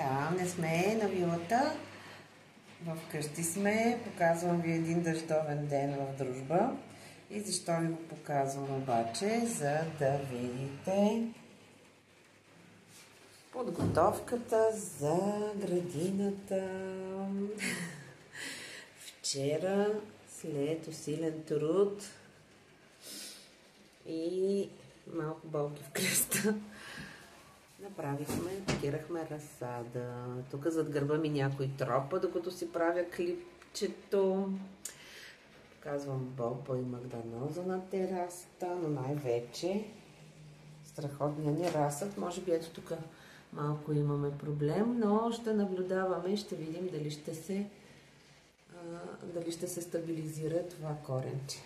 Да, не сме на вилата. Вкъщи сме. Показвам ви един дъждовен ден в Дружба. И защо ви го показвам обаче? За да видите подготовката за градината. Вчера, след усилен труд и малко болки в кръста, пакирахме разсада. Тук зад гърба ми някой тропа, докато си правя клипчето. Казвам Бобо и Магданоза на терасата, но най-вече страхотния ни разсад. Може би ето тук малко имаме проблем, но ще наблюдаваме и ще видим дали ще се стабилизира това коренче.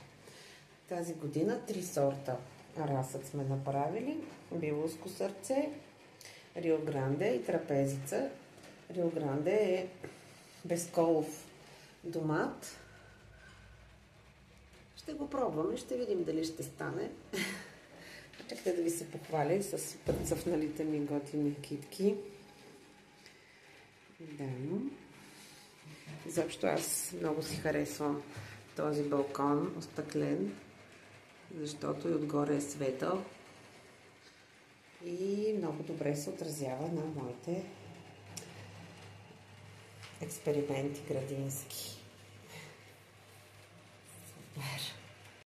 Тази година 3 сорта разсад сме направили. Билуско сърце, Рио Гранде и трапезица. Рио Гранде е безколов домат. Ще го пробваме, ще видим дали ще стане. Чакайте да ви се похваля с прецъфналите ми готини китки. Да. Защо аз много си харесвам този балкон остъклен, защото и отгоре е светъл и много добре се отразява на моите експерименти градински. Супер!